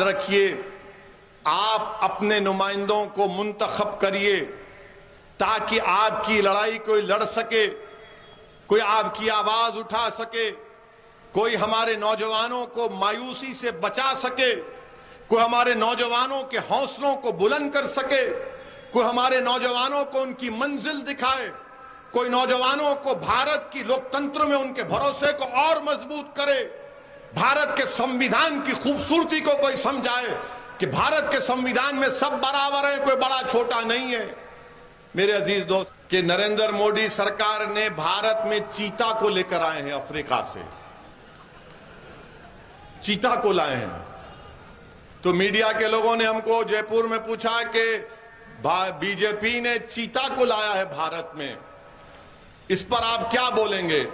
रखिए, आप अपने नुमाइंदों को मुंतखब करिए ताकि आपकी लड़ाई कोई लड़ सके, कोई आपकी आवाज उठा सके, कोई हमारे नौजवानों को मायूसी से बचा सके, कोई हमारे नौजवानों के हौसलों को बुलंद कर सके, कोई हमारे नौजवानों को उनकी मंजिल दिखाए, कोई नौजवानों को भारत की लोकतंत्र में उनके भरोसे को और मजबूत करे, भारत के संविधान की खूबसूरती को कोई समझाए कि भारत के संविधान में सब बराबर है, कोई बड़ा छोटा नहीं है। मेरे अजीज दोस्त, कि नरेंद्र मोदी सरकार ने भारत में चीता को लेकर आए हैं, अफ्रीका से चीता को लाए हैं। तो मीडिया के लोगों ने हमको जयपुर में पूछा कि बीजेपी ने चीता को लाया है भारत में, इस पर आप क्या बोलेंगे?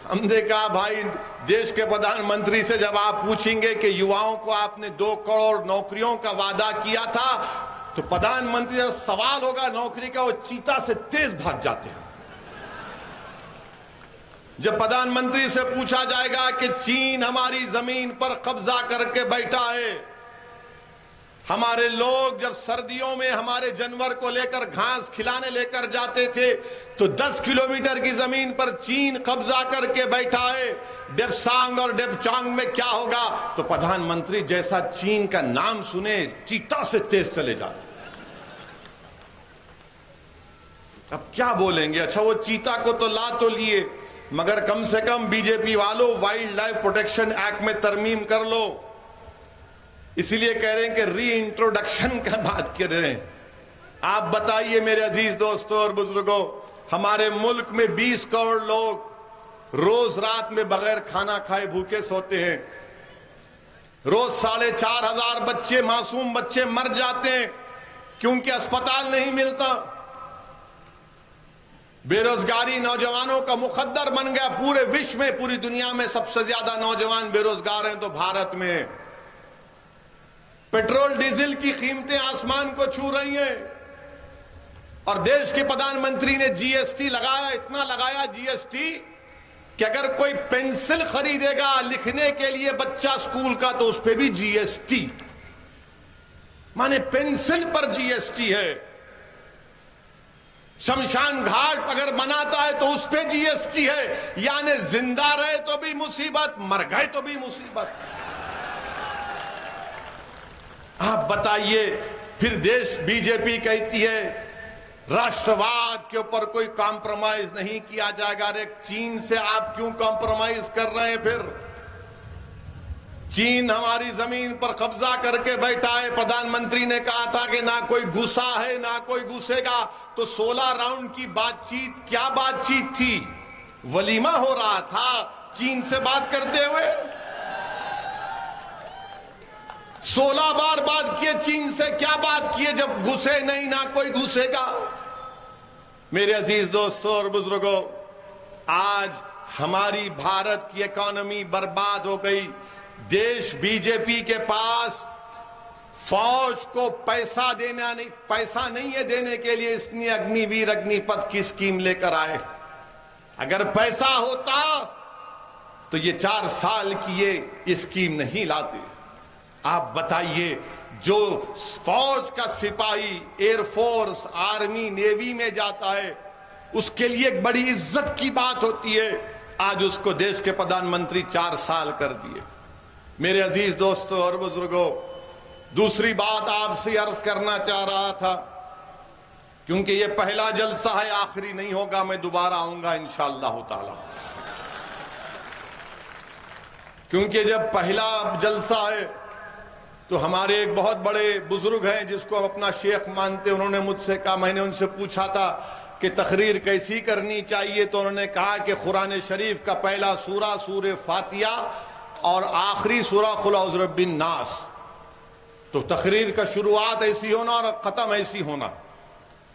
हमने कहा भाई, देश के प्रधानमंत्री से जब आप पूछेंगे कि युवाओं को आपने 2 करोड़ नौकरियों का वादा किया था, तो प्रधानमंत्री से सवाल होगा नौकरी का, वो चीता से तेज भाग जाते हैं। जब प्रधानमंत्री से पूछा जाएगा कि चीन हमारी जमीन पर कब्जा करके बैठा है, हमारे लोग जब सर्दियों में हमारे जानवर को लेकर घास खिलाने लेकर जाते थे तो 10 किलोमीटर की जमीन पर चीन कब्जा करके बैठा है, डेप्सांग और डेप्चांग में क्या होगा? तो प्रधानमंत्री जैसा चीन का नाम सुने चीता से तेज चले जाते। अब क्या बोलेंगे? अच्छा, वो चीता को तो ला तो लिए, मगर कम से कम बीजेपी वालों वाइल्ड लाइफ प्रोटेक्शन एक्ट में तरमीम कर लो। इसीलिए कह रहे हैं कि री इंट्रोडक्शन का बात कर रहे हैं। आप बताइए मेरे अजीज दोस्तों और बुजुर्गों, हमारे मुल्क में 20 करोड़ लोग रोज रात में बगैर खाना खाए भूखे सोते हैं। रोज 4,500 बच्चे, मासूम बच्चे मर जाते हैं क्योंकि अस्पताल नहीं मिलता। बेरोजगारी नौजवानों का मुकद्दर बन गया। पूरे विश्व में, पूरी दुनिया में सबसे ज्यादा नौजवान बेरोजगार हैं तो भारत में। पेट्रोल डीजल की कीमतें आसमान को छू रही हैं और देश के प्रधानमंत्री ने जीएसटी लगाया, इतना लगाया जीएसटी कि अगर कोई पेंसिल खरीदेगा लिखने के लिए बच्चा स्कूल का तो उस पर भी जीएसटी, माने पेंसिल पर जीएसटी है। शमशान घाट अगर बनाता है तो उस पर जीएसटी है, यानी जिंदा रहे तो भी मुसीबत, मर गए तो भी मुसीबत। आप बताइए, फिर देश बीजेपी कहती है राष्ट्रवाद के ऊपर कोई कॉम्प्रोमाइज नहीं किया जाएगा। अरे चीन से आप क्यों कॉम्प्रोमाइज कर रहे हैं? फिर चीन हमारी जमीन पर कब्जा करके बैठा है। प्रधानमंत्री ने कहा था कि ना कोई घुसा है ना कोई घुसेगा। तो 16 राउंड की बातचीत, क्या बातचीत थी? वलीमा हो रहा था चीन से बात करते हुए। 16 बार बात किए चीन से, क्या बात किए जब घुसे नहीं, ना कोई घुसेगा। मेरे अजीज दोस्तों और बुजुर्गों, आज हमारी भारत की इकोनॉमी बर्बाद हो गई। देश बीजेपी के पास फौज को पैसा नहीं है देने के लिए, इसलिए अग्निवीर अग्निपथ की स्कीम लेकर आए। अगर पैसा होता तो ये 4 साल की ये स्कीम नहीं लाते। आप बताइए, जो फौज का सिपाही एयरफोर्स, आर्मी, नेवी में जाता है उसके लिए एक बड़ी इज्जत की बात होती है, आज उसको देश के प्रधानमंत्री 4 साल कर दिए। मेरे अजीज दोस्तों और बुजुर्गों, दूसरी बात आपसे अर्ज करना चाह रहा था, क्योंकि ये पहला जलसा है, आखिरी नहीं होगा, मैं दोबारा आऊंगा इंशाअल्लाह ताला। क्योंकि जब पहला जलसा है तो हमारे एक बहुत बड़े बुजुर्ग हैं जिसको हम अपना शेख मानते, उन्होंने मुझसे कहा, मैंने उनसे पूछा था कि तकरीर कैसी करनी चाहिए, तो उन्होंने कहा कि कुरान शरीफ का पहला सूरा सूरह फातिहा और आखिरी सूरा कुल औज़ु बिरब्बिन नास। तो तकरीर का शुरुआत ऐसी होना और खत्म ऐसी होना।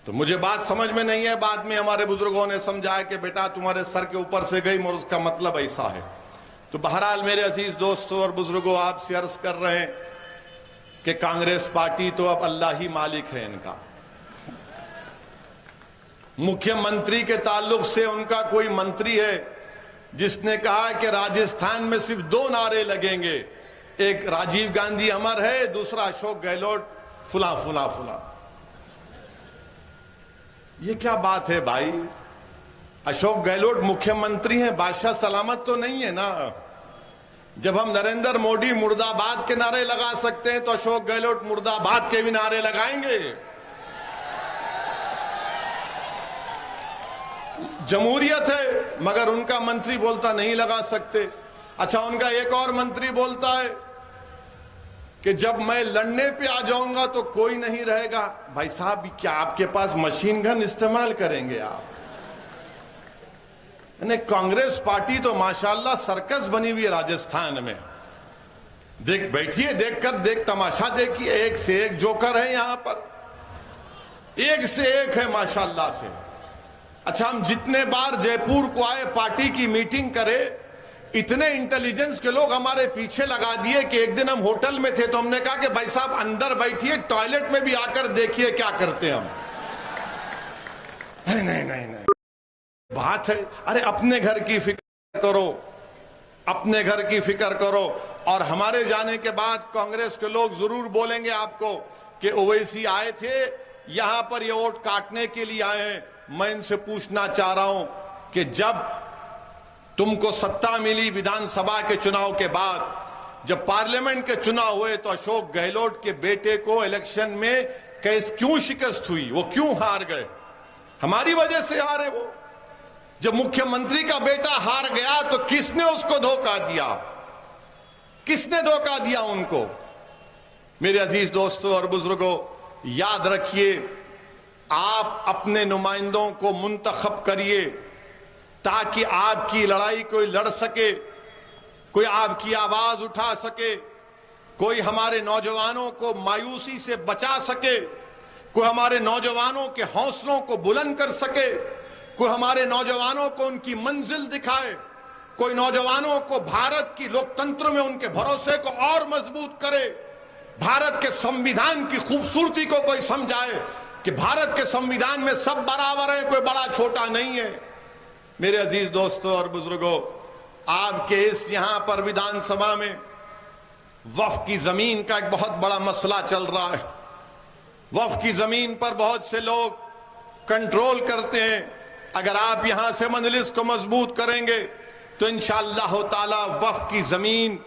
तो मुझे बात समझ में नहीं है, बाद में हमारे बुजुर्गों ने समझाया कि बेटा तुम्हारे सर के ऊपर से गई और उसका मतलब ऐसा है। तो बहरहाल मेरे अजीज दोस्तों और बुजुर्गों, आपसे अर्ज कर रहे हैं कि कांग्रेस पार्टी तो अब अल्लाह ही मालिक है इनका। मुख्यमंत्री के ताल्लुक से उनका कोई मंत्री है जिसने कहा कि राजस्थान में सिर्फ 2 नारे लगेंगे, एक राजीव गांधी अमर है, दूसरा अशोक गहलोत फुला फुला फुला। ये क्या बात है भाई? अशोक गहलोत मुख्यमंत्री हैं, बादशाह सलामत तो नहीं है ना। जब हम नरेंद्र मोदी मुर्दाबाद के नारे लगा सकते हैं तो अशोक गहलोत मुर्दाबाद के भी नारे लगाएंगे। जमहूरियत है, मगर उनका मंत्री बोलता नहीं लगा सकते। अच्छा, उनका एक और मंत्री बोलता है कि जब मैं लड़ने पे आ जाऊंगा तो कोई नहीं रहेगा। भाई साहब, क्या आपके पास मशीन गन इस्तेमाल करेंगे आप? कांग्रेस पार्टी तो माशाल्लाह सर्कस बनी हुई है राजस्थान में। देख बैठिए, देख तमाशा देखिए, एक से एक जोकर है यहां पर, एक से एक है माशाल्लाह से। अच्छा, हम जितने बार जयपुर को आए पार्टी की मीटिंग करे, इतने इंटेलिजेंस के लोग हमारे पीछे लगा दिए कि एक दिन हम होटल में थे तो हमने कहा कि भाई साहब अंदर बैठिए, टॉयलेट में भी आकर देखिए क्या करते हम। नहीं बात है, अरे अपने घर की फिक्र करो, अपने घर की फिक्र करो। और हमारे जाने के बाद कांग्रेस के लोग जरूर बोलेंगे आपको कि ओवैसी आए थे यहां पर, ये वोट काटने के लिए आए हैं। मैं इनसे पूछना चाह रहा हूं कि जब तुमको सत्ता मिली विधानसभा के चुनाव के बाद, जब पार्लियामेंट के चुनाव हुए तो अशोक गहलोत के बेटे को इलेक्शन में क्यों शिकस्त हुई? वो क्यों हार गए? हमारी वजह से हारे वो। जब मुख्यमंत्री का बेटा हार गया तो किसने उसको धोखा दिया? किसने धोखा दिया उनको? मेरे अजीज दोस्तों और बुजुर्गों, याद रखिए, आप अपने नुमाइंदों को मुंतखब करिए ताकि आपकी लड़ाई कोई लड़ सके, कोई आपकी आवाज उठा सके, कोई हमारे नौजवानों को मायूसी से बचा सके, कोई हमारे नौजवानों के हौसलों को बुलंद कर सके, कोई हमारे नौजवानों को उनकी मंजिल दिखाए, कोई नौजवानों को भारत की लोकतंत्र में उनके भरोसे को और मजबूत करे, भारत के संविधान की खूबसूरती को कोई समझाए कि भारत के संविधान में सब बराबर है, कोई बड़ा छोटा नहीं है। मेरे अजीज दोस्तों और बुजुर्गों, आपके इस यहां पर विधानसभा में वक्फ की जमीन का एक बहुत बड़ा मसला चल रहा है। वक्फ की जमीन पर बहुत से लोग कंट्रोल करते हैं। अगर आप यहां से मजलिस को मजबूत करेंगे तो इंशाअल्लाह ताला वक्फ की जमीन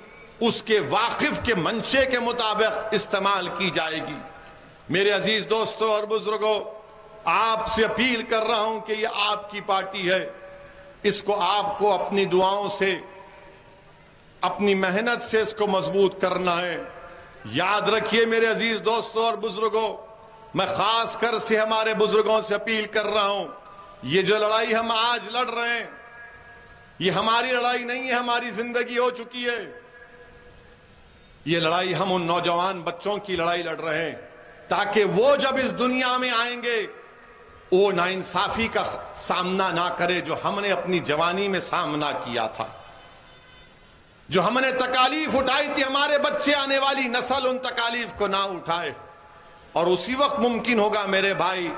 उसके वाकिफ के मंशे के मुताबिक इस्तेमाल की जाएगी। मेरे अजीज दोस्तों और बुजुर्गों, आपसे अपील कर रहा हूं कि यह आपकी पार्टी है, इसको आपको अपनी दुआओं से, अपनी मेहनत से इसको मजबूत करना है। याद रखिए मेरे अजीज दोस्तों और बुजुर्गों, मैं खास कर से हमारे बुजुर्गों से अपील कर रहा हूं, ये जो लड़ाई हम आज लड़ रहे हैं, ये हमारी लड़ाई नहीं है, हमारी जिंदगी हो चुकी है। ये लड़ाई हम उन नौजवान बच्चों की लड़ाई लड़ रहे हैं ताकि वो जब इस दुनिया में आएंगे वो नाइंसाफी का सामना ना करे जो हमने अपनी जवानी में सामना किया था, जो हमने तकालीफ उठाई थी। हमारे बच्चे, आने वाली नस्ल उन तकालीफ को ना उठाए। और उसी वक्त मुमकिन होगा मेरे भाई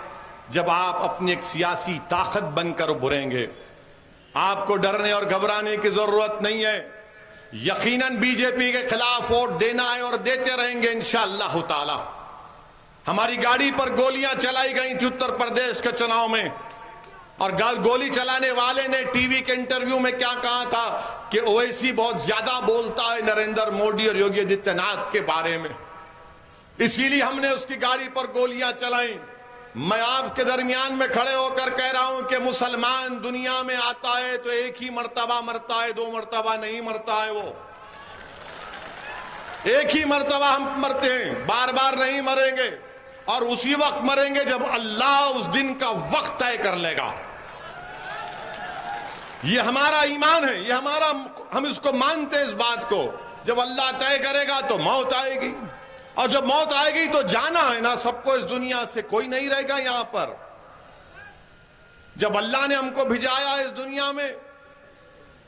जब आप अपनी एक सियासी ताकत बनकर उभरेंगे। आपको डरने और घबराने की जरूरत नहीं है। यकीनन बीजेपी के खिलाफ वोट देना है और देते रहेंगे इंशाअल्लाह ताला। हमारी गाड़ी पर गोलियां चलाई गई थी उत्तर प्रदेश के चुनाव में, और गोली चलाने वाले ने टीवी के इंटरव्यू में क्या कहा था कि ओवैसी बहुत ज्यादा बोलता है नरेंद्र मोदी और योगी आदित्यनाथ के बारे में, इसीलिए हमने उसकी गाड़ी पर गोलियां चलाई। मैं आपके दरमियान में खड़े होकर कह रहा हूं कि मुसलमान दुनिया में आता है तो एक ही मर्तबा मरता है, 2 मर्तबा नहीं मरता है। वो एक ही मर्तबा हम मरते हैं, बार बार नहीं मरेंगे। और उसी वक्त मरेंगे जब अल्लाह उस दिन का वक्त तय कर लेगा। ये हमारा ईमान है, ये हमारा, हम इसको मानते हैं इस बात को। जब अल्लाह तय करेगा तो मौत आएगी, और जब मौत आएगी तो जाना है ना सबको इस दुनिया से, कोई नहीं रहेगा यहां पर। जब अल्लाह ने हमको भिजाया इस दुनिया में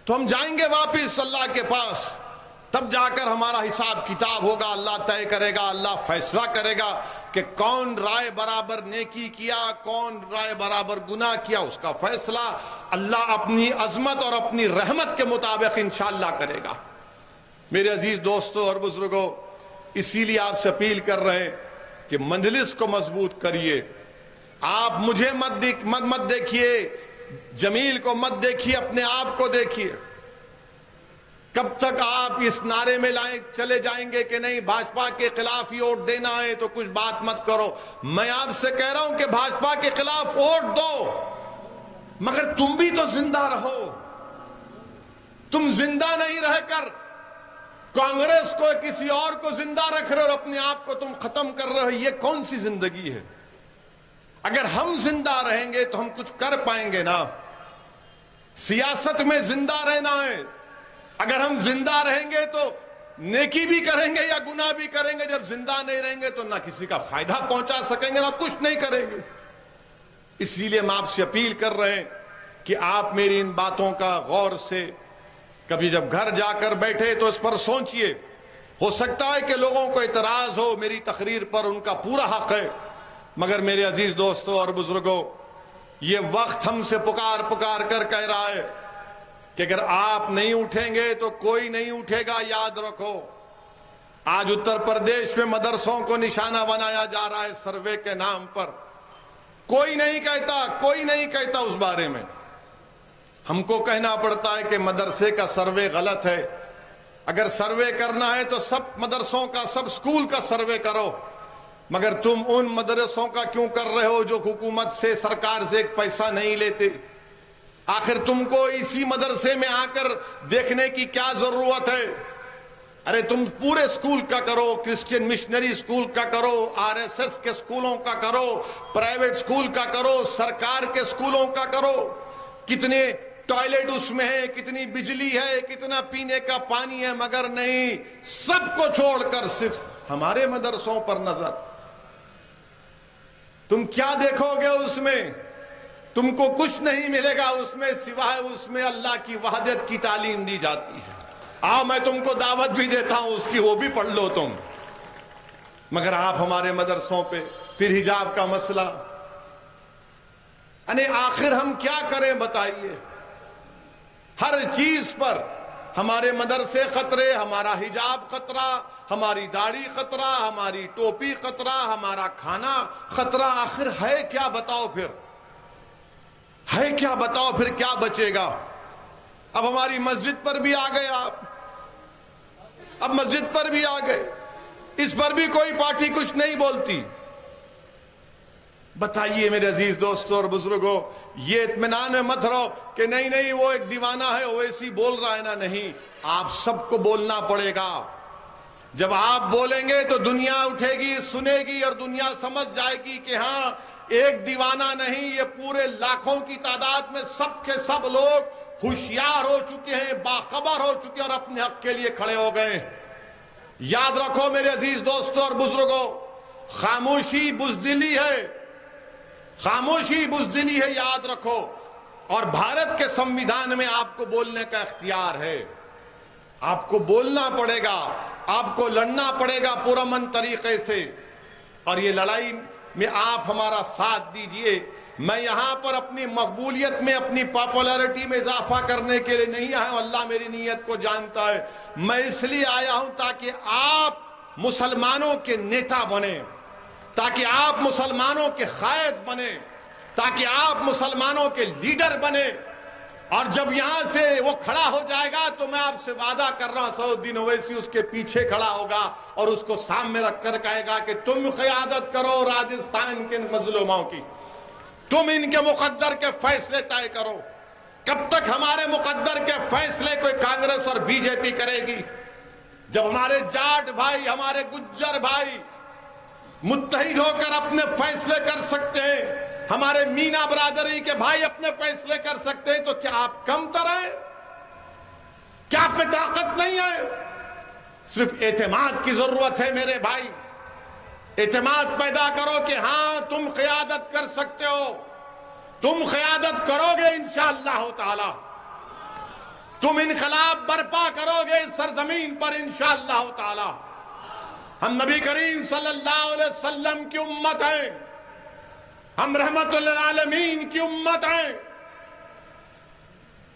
तो हम जाएंगे वापिस अल्लाह के पास, तब जाकर हमारा हिसाब किताब होगा। अल्लाह तय करेगा, अल्लाह फैसला करेगा कि कौन राय बराबर नेकी किया, कौन राय बराबर गुनाह किया। उसका फैसला अल्लाह अपनी अजमत और अपनी रहमत के मुताबिक इंशाअल्लाह करेगा। मेरे अजीज दोस्तों और बुजुर्गों, इसीलिए आपसे अपील कर रहे हैं कि मजलिस को मजबूत करिए। आप मुझे मत देखिए, जमील को मत देखिए, अपने आप को देखिए। कब तक आप इस नारे में चले जाएंगे कि नहीं भाजपा के खिलाफ ही वोट देना है तो कुछ बात मत करो। मैं आपसे कह रहा हूं कि भाजपा के खिलाफ वोट दो, मगर तुम भी तो जिंदा रहो। तुम जिंदा नहीं रहकर कांग्रेस को, किसी और को जिंदा रख रहे हो और अपने आप को तुम खत्म कर रहे हो। ये कौन सी जिंदगी है? अगर हम जिंदा रहेंगे तो हम कुछ कर पाएंगे ना। सियासत में जिंदा रहना है। अगर हम जिंदा रहेंगे तो नेकी भी करेंगे या गुनाह भी करेंगे। जब जिंदा नहीं रहेंगे तो ना किसी का फायदा पहुंचा सकेंगे ना कुछ नहीं करेंगे। इसलिए हम आपसे अपील कर रहे हैं कि आप मेरी इन बातों का गौर से कभी जब घर जाकर बैठे तो इस पर सोचिए। हो सकता है कि लोगों को इतराज हो मेरी तकरीर पर, उनका पूरा हक है, मगर मेरे अजीज दोस्तों और बुजुर्गों, ये वक्त हमसे पुकार पुकार कर कह रहा है कि अगर आप नहीं उठेंगे तो कोई नहीं उठेगा। याद रखो, आज उत्तर प्रदेश में मदरसों को निशाना बनाया जा रहा है सर्वे के नाम पर। कोई नहीं कहता उस बारे में। हमको कहना पड़ता है कि मदरसे का सर्वे गलत है। अगर सर्वे करना है तो सब मदरसों का, सब स्कूल का सर्वे करो, मगर तुम उन मदरसों का क्यों कर रहे हो जो हुकूमत से, सरकार से एक पैसा नहीं लेते? आखिर तुमको इसी मदरसे में आकर देखने की क्या जरूरत है? अरे तुम पूरे स्कूल का करो, क्रिश्चियन मिशनरी स्कूल का करो, आरएसएस के स्कूलों का करो, प्राइवेट स्कूल का करो, सरकार के स्कूलों का करो। कितने टॉयलेट उसमें है, कितनी बिजली है, कितना पीने का पानी है, मगर नहीं, सबको छोड़कर सिर्फ हमारे मदरसों पर नजर। तुम क्या देखोगे उसमें? तुमको कुछ नहीं मिलेगा उसमें, सिवाय उसमें अल्लाह की वहदत की तालीम दी जाती है। आओ, मैं तुमको दावत भी देता हूं उसकी, वो भी पढ़ लो तुम। मगर आप हमारे मदरसों पे फिर हिजाब का मसला, अरे आखिर हम क्या करें बताइए? हर चीज पर हमारे मदरसे खतरे, हमारा हिजाब खतरा, हमारी दाढ़ी खतरा, हमारी टोपी खतरा, हमारा खाना खतरा। आखिर है क्या बताओ फिर? है क्या बताओ फिर? क्या बचेगा? अब हमारी मस्जिद पर भी आ गए आप, अब मस्जिद पर भी आ गए, इस पर भी कोई पार्टी कुछ नहीं बोलती। बताइए मेरे अजीज दोस्तों और बुजुर्गों, ये इत्मीनान में मत रहो कि नहीं वो एक दीवाना है, वो ऐसी बोल रहा है ना। नहीं, आप सबको बोलना पड़ेगा। जब आप बोलेंगे तो दुनिया उठेगी, सुनेगी और दुनिया समझ जाएगी कि हाँ, एक दीवाना नहीं, ये पूरे लाखों की तादाद में सब के सब लोग होशियार हो चुके हैं, बाखबर हो चुके हैं और अपने हक के लिए खड़े हो गए। याद रखो मेरे अजीज दोस्तों और बुजुर्गों, खामोशी बुज़दिली है, खामोशी बुज़दिली है, याद रखो। और भारत के संविधान में आपको बोलने का इख्तियार है। आपको बोलना पड़ेगा, आपको लड़ना पड़ेगा पुरअमन तरीके से, और ये लड़ाई में आप हमारा साथ दीजिए। मैं यहां पर अपनी मकबूलियत में, अपनी पॉपुलैरिटी में इजाफा करने के लिए नहीं आया हूं, अल्लाह मेरी नीयत को जानता है। मैं इसलिए आया हूं ताकि आप मुसलमानों के नेता बने, ताकि आप मुसलमानों के कायद बने, ताकि आप मुसलमानों के लीडर बने। और जब यहां से वो खड़ा हो जाएगा तो मैं आपसे वादा कर रहा हूं, सऊदीन ओवैसी उसके पीछे खड़ा होगा और उसको सामने रखकर कहेगा कि तुम क़यादत करो राजस्थान के मजलूमों की, तुम इनके मुकद्दर के फैसले तय करो। कब तक हमारे मुकद्दर के फैसले कोई कांग्रेस और बीजेपी करेगी? जब हमारे जाट भाई, हमारे गुज्जर भाई मुत्तहिद होकर अपने फैसले कर सकते हैं, हमारे मीना बरादरी के भाई अपने फैसले कर सकते हैं, तो क्या आप कमतर हैं? क्या आप में ताकत नहीं है? सिर्फ एतमाद की जरूरत है मेरे भाई। एतमाद पैदा करो कि हां, तुम क़यादत कर सकते हो, तुम क़यादत करोगे इंशाअल्लाह ताला, तुम इनकलाब बर्पा करोगे इस सरजमीन पर इंशाअल्लाह ताला। हम नबी करीम सल्लल्लाहु अलैहि वसल्लम की उम्मत हैं, हम रहमतुल आलमीन की उम्मत हैं,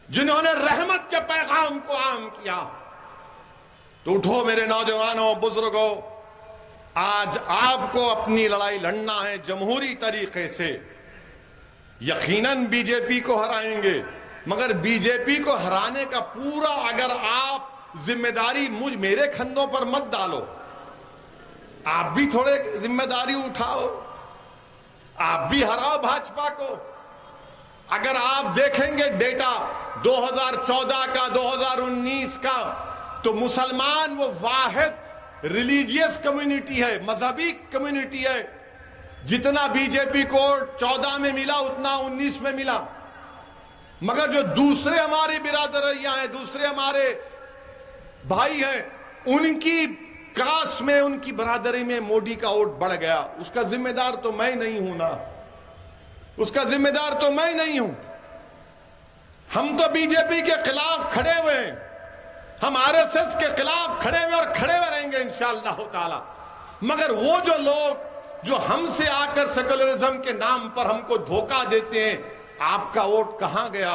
जिन्होंने रहमत के पैगाम को आम किया। तो उठो मेरे नौजवानों, बुजुर्गों, आज आपको अपनी लड़ाई लड़ना है जमहूरी तरीके से। यकीनन बीजेपी को हराएंगे, मगर बीजेपी को हराने का पूरा अगर आप जिम्मेदारी मेरे कंधों पर मत डालो, आप भी थोड़े जिम्मेदारी उठाओ, आप भी हराओ भाजपा को। अगर आप देखेंगे डेटा 2014 का, 2019 का, तो मुसलमान वो वाहिद रिलीजियस कम्युनिटी है, मजहबी कम्युनिटी है। जितना बीजेपी को 14 में मिला उतना 19 में मिला, मगर जो दूसरे हमारी बिरादरियां हैं, दूसरे हमारे भाई हैं, उनकी कास्ट में, उनकी बरादरी में मोदी का वोट बढ़ गया। उसका जिम्मेदार तो मैं नहीं हूं ना, उसका जिम्मेदार तो मैं नहीं हूं। हम तो बीजेपी के खिलाफ खड़े हुए हैं, हम आरएसएस के खिलाफ खड़े हुए और खड़े हुए रहेंगे इंशाअल्लाह ताला। मगर वो जो लोग जो हमसे आकर सेकुलरिज्म के नाम पर हमको धोखा देते हैं, आपका वोट कहां गया?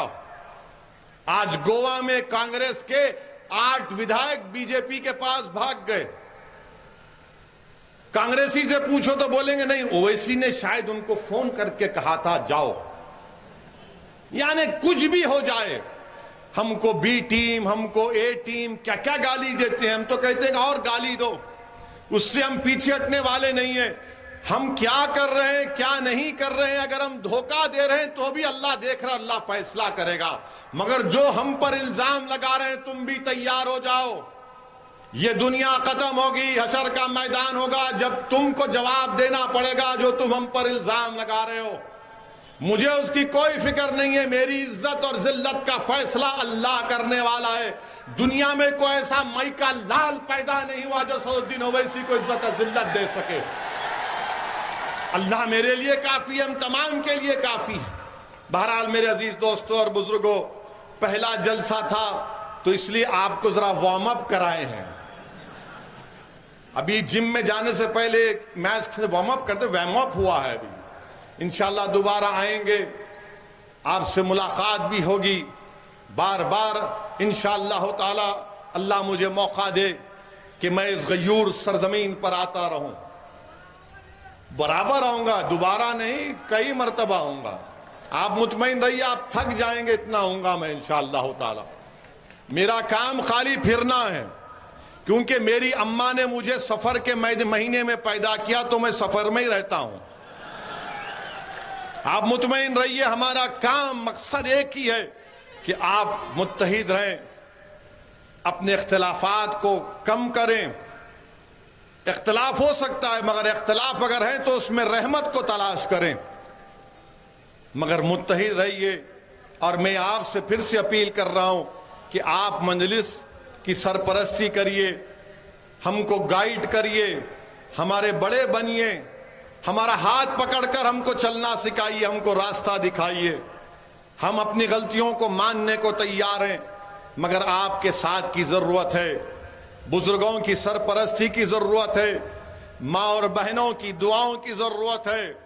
आज गोवा में कांग्रेस के 8 विधायक बीजेपी के पास भाग गए। कांग्रेसी से पूछो तो बोलेंगे नहीं, ओवैसी ने शायद उनको फोन करके कहा था जाओ। यानी कुछ भी हो जाए, हमको बी टीम, हमको ए टीम, क्या क्या गाली देते हैं। हम तो कहते हैं और गाली दो, उससे हम पीछे हटने वाले नहीं है। हम क्या कर रहे हैं, क्या नहीं कर रहे हैं, अगर हम धोखा दे रहे हैं तो भी अल्लाह देख रहा, अल्लाह फैसला करेगा। मगर जो हम पर इल्जाम लगा रहे हैं, तुम भी तैयार हो जाओ। ये दुनिया खत्म होगी, हशर का मैदान होगा, जब तुमको जवाब देना पड़ेगा जो तुम हम पर इल्जाम लगा रहे हो। मुझे उसकी कोई फिक्र नहीं है, मेरी इज्जत और जिल्लत का फैसला अल्लाह करने वाला है। दुनिया में कोई ऐसा मई का लाल पैदा नहीं हुआ जो सऊद्दीन ओवैसी को इज्जत और जिल्लत दे सके। अल्लाह मेरे लिए काफी है, हम तमाम के लिए काफी है। बहरहाल मेरे अजीज दोस्तों और बुजुर्गों, पहला जलसा था तो इसलिए आपको जरा वार्म अप कराए हैं। अभी जिम में जाने से पहले मैच वार्म अप करते, वार्म अप हुआ है। अभी इंशाल्लाह दोबारा आएंगे, आपसे मुलाकात भी होगी बार बार इंशाअल्लाह ताला। अल्लाह मुझे मौका दे कि मैं इस गयूर सरजमीन पर आता रहूं, बराबर आऊंगा, दोबारा नहीं, कई मरतबा आऊंगा। आप मुतमईन रहिए, आप थक जाएंगे, इतना आऊंगा मैं इंशाअल्लाह ताला। मेरा काम खाली फिरना है, क्योंकि मेरी अम्मा ने मुझे सफर के महीने में पैदा किया, तो मैं सफर में ही रहता हूं। आप मुतमईन रहिए, हमारा काम मकसद एक ही है कि आप मुत्तहिद रहें, अपने इख्तिलाफात को कम करें। इख्तिलाफ हो सकता है, मगर इख्तिलाफ अगर है तो उसमें रहमत को तलाश करें, मगर मुत्तहिद रहिए। और मैं आपसे फिर से अपील कर रहा हूं कि आप मजलिस की सरपरस्ती करिए, हमको गाइड करिए, हमारे बड़े बनिए, हमारा हाथ पकड़कर हमको चलना सिखाइए, हमको रास्ता दिखाइए। हम अपनी गलतियों को मानने को तैयार हैं, मगर आपके साथ की जरूरत है, बुजुर्गों की सरपरस्ती की जरूरत है, माँ और बहनों की दुआओं की जरूरत है,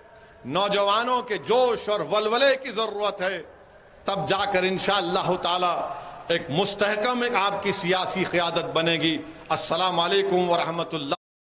नौजवानों के जोश और वलवले की जरूरत है। तब जाकर इंशाअल्लाह ताला एक मुस्तहकम आपकी सियासी क़यादत बनेगी। अस्सलाम वालेकुम व रहमतुल्लाह।